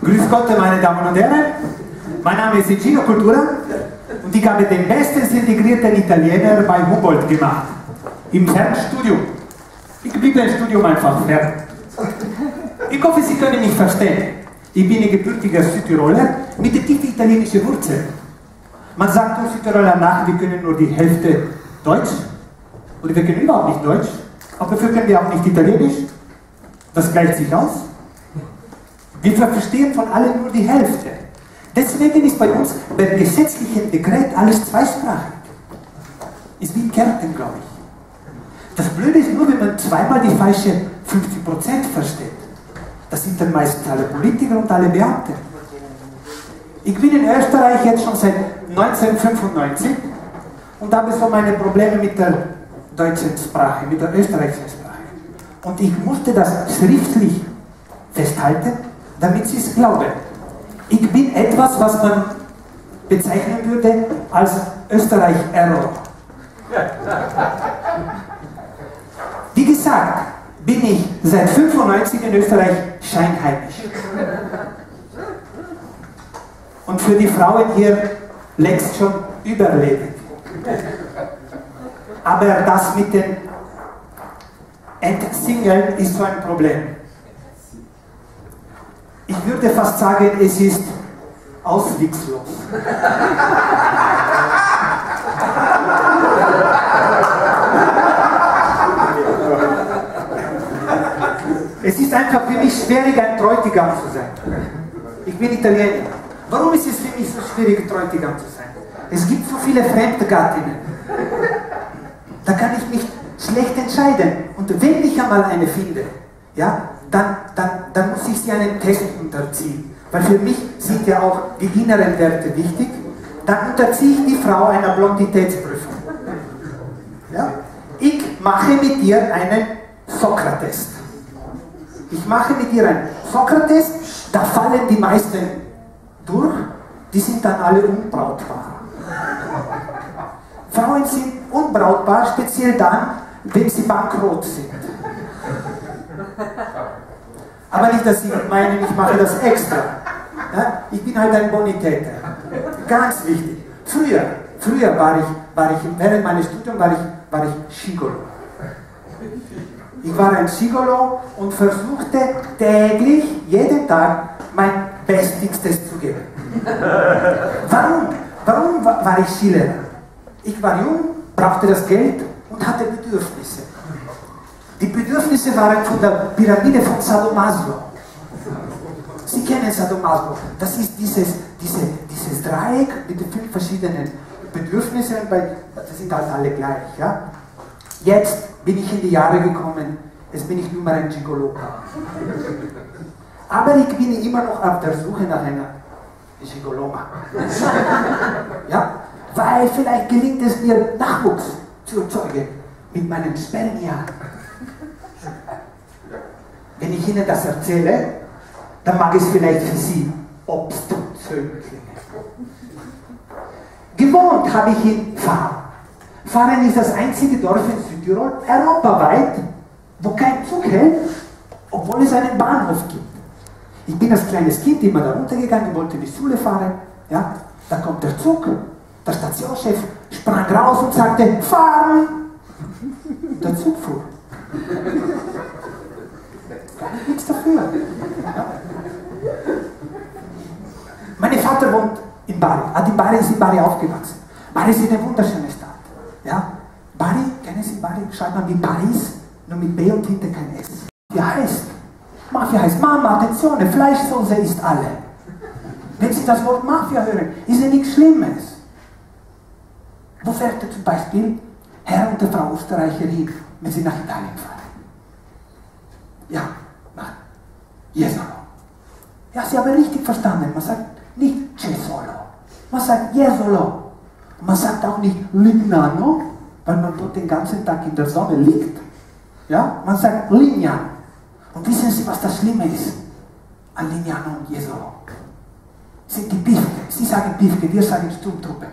Grüß Gott, meine Damen und Herren. Mein Name ist Gino Cultura und ich habe den bestens integrierten Italiener bei Humboldt gemacht. Im Fernstudium. Ich blieb im Studium einfach fern. Ich hoffe, Sie können mich verstehen. Ich bin ein gebürtiger Südtiroler mit tiefen italienischen Wurzeln. Man sagt uns Südtiroler nach, wir können nur die Hälfte Deutsch. Oder wir können überhaupt nicht Deutsch. Aber dafür können wir auch nicht Italienisch. Das gleicht sich aus. Wir verstehen von allem nur die Hälfte. Deswegen ist bei uns beim gesetzlichen Dekret alles zweisprachig. Ist wie in Kärnten, glaube ich. Das Blöde ist nur, wenn man zweimal die falsche 50% versteht. Das sind dann meistens alle Politiker und alle Beamte. Ich bin in Österreich jetzt schon seit 1995 und habe so meine Probleme mit der deutschen Sprache, mit der österreichischen Sprache. Und ich musste das schriftlich festhalten, damit Sie es glauben. Ich bin etwas, was man bezeichnen würde als Österreich-Error. Wie gesagt, bin ich seit 1995 in Österreich scheinheimisch. Und für die Frauen hier längst schon überlebend. Aber das mit den Entsingeln ist so ein Problem. Ich würde fast sagen, es ist auswegslos. Es ist einfach für mich schwierig, ein Bräutigam zu sein. Ich bin Italiener. Warum ist es für mich so schwierig, ein Bräutigam zu sein? Es gibt so viele Fremdgattinnen. Da kann ich mich schlecht entscheiden. Und wenn ich einmal eine finde, ja, dann muss ich sie einem Test unterziehen. Weil für mich sind ja auch die inneren Werte wichtig. Dann unterziehe ich die Frau einer Blonditätsprüfung. Ja? Ich mache mit ihr einen Sokrates. Ich mache mit ihr einen Sokrates, da fallen die meisten durch, die sind dann alle unbrautbar. Frauen sind unbrautbar, speziell dann, wenn sie bankrott sind. Aber nicht, dass Sie meinen, ich mache das extra. Ja? Ich bin halt ein Bonitäter. Ganz wichtig. Früher war ich während meines Studiums war ich Gigolo. Ich war ein Gigolo und versuchte täglich, jeden Tag, mein Bestigstes zu geben. Warum war ich Skilehrer? Ich war jung, brauchte das Geld und hatte Bedürfnisse. Die Bedürfnisse waren von der Pyramide von Sadomaso. Sie kennen Sadomaso. Das ist dieses Dreieck mit den 5 verschiedenen Bedürfnissen. Das sind halt alle gleich. Ja? Jetzt bin ich in die Jahre gekommen. Jetzt bin ich nur mal ein Gigolo. Aber ich bin immer noch auf der Suche nach einer Gigoloma. Ja? Weil vielleicht gelingt es mir, Nachwuchs zu erzeugen mit meinen Spermien. Wenn ich Ihnen das erzähle, dann mag es vielleicht für Sie obszön klingen. Gewohnt habe ich in Fahren. Fahren ist das einzige Dorf in Südtirol, europaweit, wo kein Zug hält, obwohl es einen Bahnhof gibt. Ich bin als kleines Kind immer da runtergegangen, wollte in die Schule fahren. Ja? Da kommt der Zug, der Stationschef sprang raus und sagte, fahren! Der Zug fuhr. Nichts dafür. Ja. Mein Vater wohnt in Bari, ist in Bari aufgewachsen. Bari ist eine wunderschöne Stadt. Ja. Bari, kennen Sie Bari? Schreibt man wie Paris, nur mit B und hinter kein S. Mafia heißt Mama, Attenzione, Fleischsoße ist alle. Wenn Sie das Wort Mafia hören, ist ja nichts Schlimmes. Wo fährt zum Beispiel Herr und Frau Österreicherin, wenn Sie nach Italien fahren? Ja, nach Jesolo. Ja, Sie haben richtig verstanden. Man sagt nicht Cesolo. Man sagt Jesolo. Man sagt auch nicht Lignano, weil man dort den ganzen Tag in der Sonne liegt. Ja, man sagt Lignano. Und wissen Sie, was das Schlimme ist an Lignano und Jesolo? Sind die Pifke. Sie sagen Pifke, wir sagen Sturmtruppe.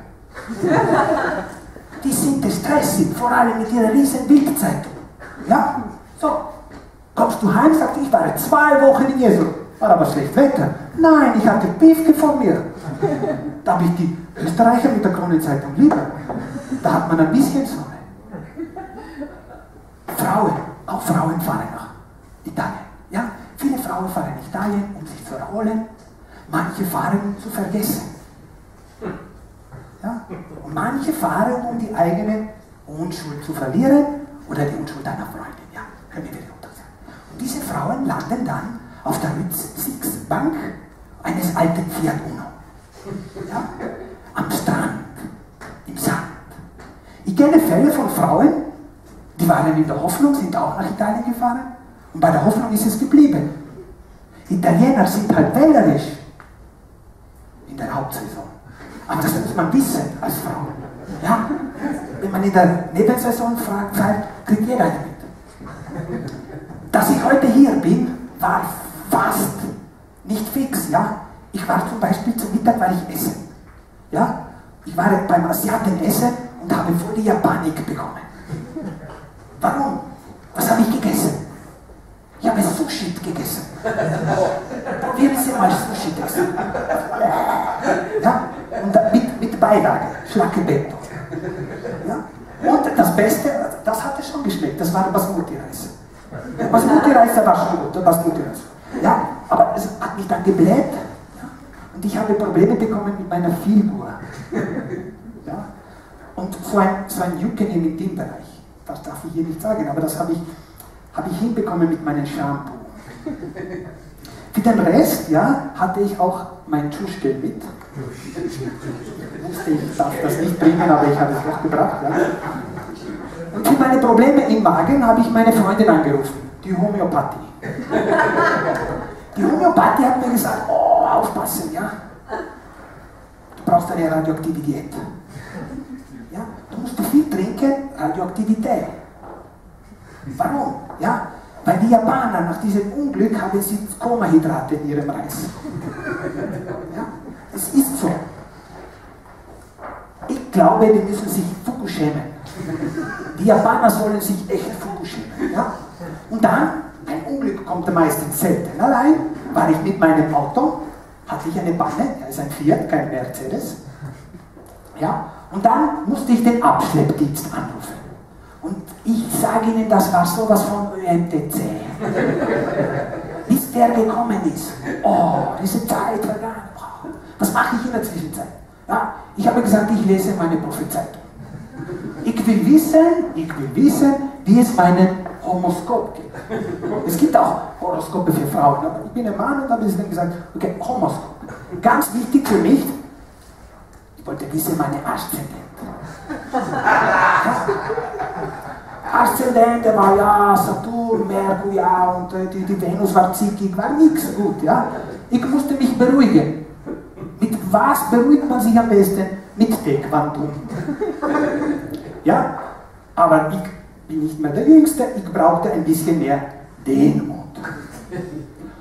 Die sind stressig, vor allem mit ihrer riesen Bildzeitung. Ja, so. Kommst du heim, sagt ich war 2 Wochen in Jesolo. War aber schlecht Wetter. Nein, ich hatte Piefke vor mir. Da habe ich die Österreicher mit der Kronenzeitung lieber. Da hat man ein bisschen Sonne. Frauen, auch Frauen fahren nach Italien. Ja? Viele Frauen fahren nach Italien, um sich zu erholen. Manche fahren, um zu vergessen. Ja? Und manche fahren, um die eigene Unschuld zu verlieren oder die Unschuld einer Freundin. Ja, können wir runter sein. Und diese Frauen landen dann auf der Sitzbank eines alten Fiat Uno. Ja? Am Strand, im Sand. Ich kenne Fälle von Frauen, die waren in der Hoffnung, sind auch nach Italien gefahren und bei der Hoffnung ist es geblieben. Italiener sind halt wählerisch in der Hauptsaison. Aber das muss man wissen als Frau. Ja? Wenn man in der Nebensaison fragt, kriegt jeder mit. Dass ich heute hier bin, war fast nicht fix. Ja? Ich war zum Beispiel zum Mittag, weil ich esse. Ja? Ich war beim Asiaten essen und habe voll die Japanik bekommen. Warum? Was habe ich gegessen? Ich habe Sushi gegessen. Probieren Sie mal Sushi essen. Ja? Und mit Beilage, Schlackebetto. Ja? Und das Beste, das hatte schon geschmeckt, das war Basmati-Reis. Basmati-Reis war schon gut, Basmati-Reis. Ja, aber es hat mich dann gebläht, ja? Und ich habe Probleme bekommen mit meiner Figur. Ja? Und so ein Jucken im Intimbereich, das darf ich hier nicht sagen, aber das habe ich hinbekommen mit meinem Shampoo. Für den Rest, ja, hatte ich auch mein Tschuschgel mit. Ich darf das nicht bringen, aber ich habe es doch gebracht. Ja. Und für meine Probleme im Magen habe ich meine Freundin angerufen, die Homöopathie. Die Homöopathie hat mir gesagt, oh, aufpassen, ja. Du brauchst eine radioaktive Diät. Ja. Du musst viel trinken, Radioaktivität. Warum? Ja. Weil die Japaner nach diesem Unglück haben sie Komahydrate in ihrem Reis. Ja? Es ist so. Ich glaube, die müssen sich Fukuschämen. Die Japaner sollen sich echt Fukuschämen. Ja? Und dann, ein Unglück kommt meistens selten. Allein war ich mit meinem Auto, hatte ich eine Panne, ja, ist ein Fiat, kein Mercedes. Ja? Und dann musste ich den Abschleppdienst anrufen. Und ich sage Ihnen, das war sowas von ÖMTC. Bis der gekommen ist. Oh, diese Zeit vergangen. Was mache ich in der Zwischenzeit? Ja, ich habe gesagt, ich lese meine Prophezeitung. Ich will wissen, wie es meinen Horoskop geht. Es gibt auch Horoskope für Frauen, aber ich bin ein Mann und habe dann gesagt, okay, Horoskop. Ganz wichtig für mich, ich wollte wissen, meine Aszendent. Aszendent, der war ja Saturn, Merkur, ja, und die Venus war zickig, war nichts gut, ja. Ich musste mich beruhigen. Mit was beruhigt man sich am besten? Mit Deckquantum. Ja, aber ich bin nicht mehr der Jüngste, ich brauchte ein bisschen mehr Demut.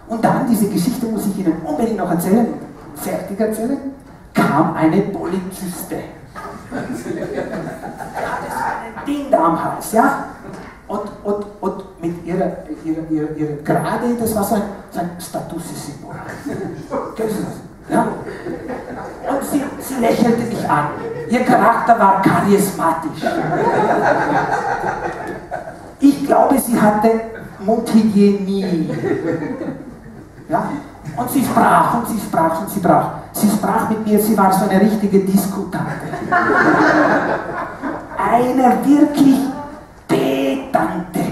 Und dann, diese Geschichte muss ich Ihnen unbedingt noch erzählen, fertig erzählen, kam eine Polyzyste. Er hatte so einen Ding da am Hals, ja? Und mit ihrer Gerade, das war so ein Statussymbol. Kennen Sie das? Ja? Und sie lächelte mich an. Ihr Charakter war charismatisch. Ich glaube, sie hatte Mundhygienie. Ja? Und sie sprach und sie sprach und sie sprach. Sie sprach mit mir, sie war so eine richtige Diskutante. Eine wirklich Petante.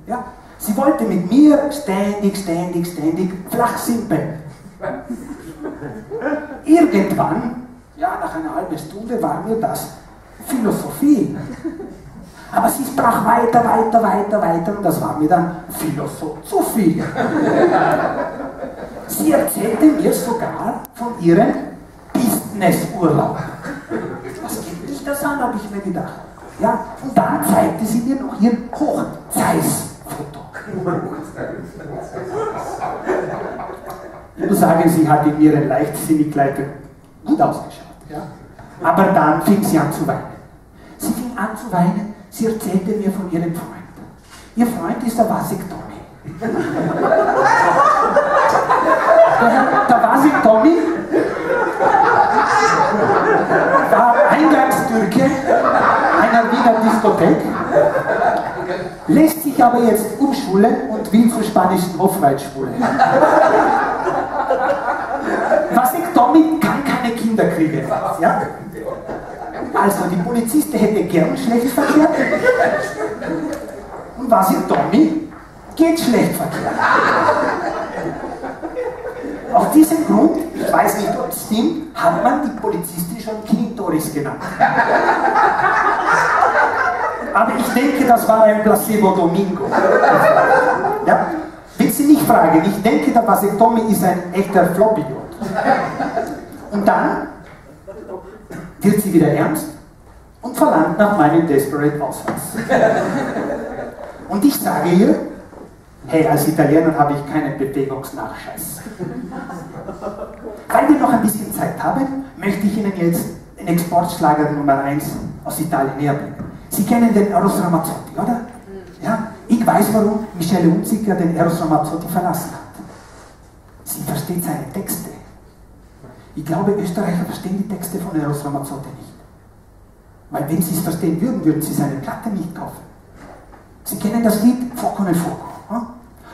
Ja? Sie wollte mit mir ständig flachsimpeln. Irgendwann, ja, nach einer halben Stunde war mir das Philosophie. Aber sie sprach weiter und das war mir dann zu viel. Sie erzählte mir sogar von ihrem Businessurlaub. Was geht dich das an, habe ich mir gedacht. Ja, und dann zeigte sie mir noch ihr Hochzeitsfoto. Ich muss sagen, sie hat in ihren Leichtsinnigkeiten gut ausgeschaut. Ja? Aber dann fing sie an zu weinen. Sie fing an zu weinen, sie erzählte mir von ihrem Freund. Ihr Freund ist der Vasektomie. Da war sie Tommy, war Eingangstürke einer Wiener Diskothek, lässt sich aber jetzt umschulen und will zur spanischen Hofreitschule. Vasek-Tommy kann keine Kinder kriegen. Ja? Also die Polizistin hätte gern Schlechtverkehr und Vasek-Tommy geht Schlechtverkehr. Aus diesem Grund, ich weiß nicht, ob es stimmt, hat man die Polizistin schon Klitoris genannt. Aber ich denke, das war ein Placebo Domingo. Ja? Wenn Sie mich fragen, ich denke, der Vasek-Tommy ist ein echter Flopidiot. Und dann wird sie wieder ernst und verlangt nach meinem Desperate Ausweis. Und ich sage ihr, hey, als Italiener habe ich keinen Bewegungsnachscheiß. Weil wir noch ein bisschen Zeit haben, möchte ich Ihnen jetzt den Exportschlager Nummer 1 aus Italien näher bringen. Sie kennen den Eros Ramazzotti, oder? Ja? Ich weiß, warum Michele Hunziker den Eros Ramazzotti verlassen hat. Sie versteht seine Texte. Ich glaube, Österreicher verstehen die Texte von Eros Ramazzotti nicht. Weil wenn sie es verstehen würden, würden sie seine Platte nicht kaufen. Sie kennen das Lied Fuoco nel fuoco.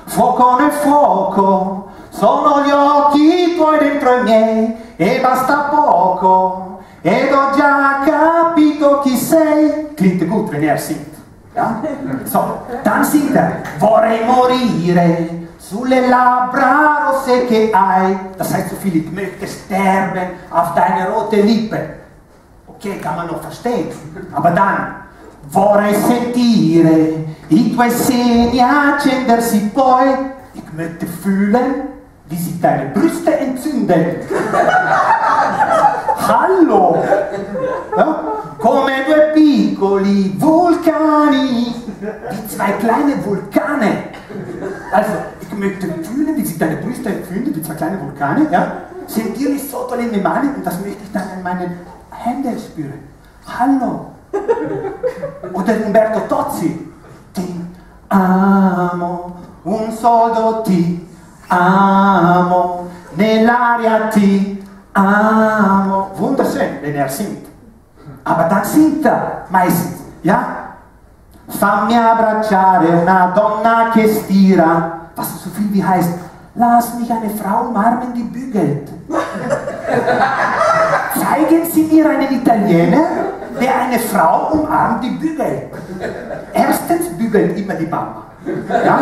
Fuoco nel fuoco, sono gli occhi tuoi dentro i miei, e basta poco, ed ho già capito chi sei. Klingt gut, wenn er singt. Ja? So, dann singt er, vorrei morire sulle labbra rosse che hai. Das heißt so viel, ich möchte sterben auf deine rote Lippe. Okay, kann man noch verstehen. Aber dann, vorrei sentire i tuoi seni accendersi poi. Ich möchte fühlen, wie sich deine Brüste entzünden. Hallo! Ja? Come due piccoli vulcani. Wie zwei kleine Vulkane. Also, ich möchte fühlen, wie sich deine Brüste entzünden, wie zwei kleine Vulkane. Ja? Sentire sotto le mie mani, und das möchte ich dann in meinen Händen spüren. Hallo! Oder Umberto Tozzi. Ti amo, un soldo ti amo, nell'aria ti amo. Wunderschön, wenn er singt. Aber dann singt er meistens, ja? Fammi abbracciare una donna che stira. Was so viel wie heißt, lass mich eine Frau umarmen, die bügelt. Zeigen Sie mir einen Italiener, der eine Frau umarmt, die bügelt. Erstens bügelt immer die Mama. Ja?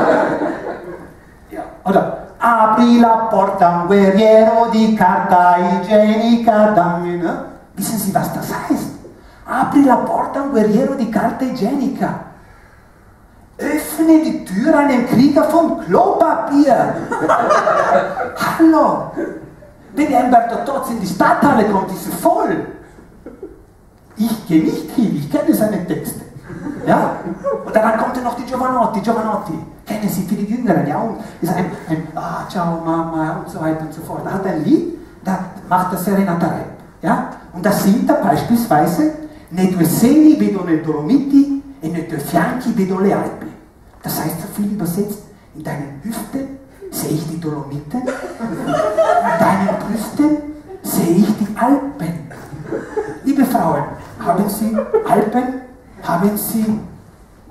Ja. Oder apri la porta un guerriero di carta igienica dammi. Ne? Wissen Sie, was das heißt? Apri la porta un guerriero di carta igienica. Öffne die Tür einem Krieger von Klopapier. Hallo! Wenn der Umberto Tozzi in die Stadthalle kommt, ist sie voll. Ich gehe nicht hin, ich kenne seine Texte. Ja? Und dann kommt ja noch die Giovanotti. Giovanotti, kennen Sie für die Jüngeren, ja? Und ist ein ciao Mama und so weiter und so fort. Da hat er ein Lied, da macht er Serenata Rap. Ja? Und da singt er beispielsweise nei tue seni vedo nei Dolomiti e nei tue fianchi vedo le Alpi. Das heißt so viel übersetzt, in deinen Hüften sehe ich die Dolomiten, in deinen Brüsten sehe ich die Alpen. Liebe Frauen, haben Sie Alpen? Haben Sie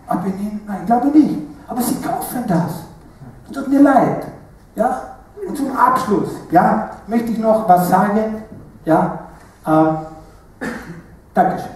Apenninen? Nein, glaube nicht. Aber Sie kaufen das. Es tut mir leid. Ja? Und zum Abschluss, ja, möchte ich noch was sagen. Ja, Dankeschön.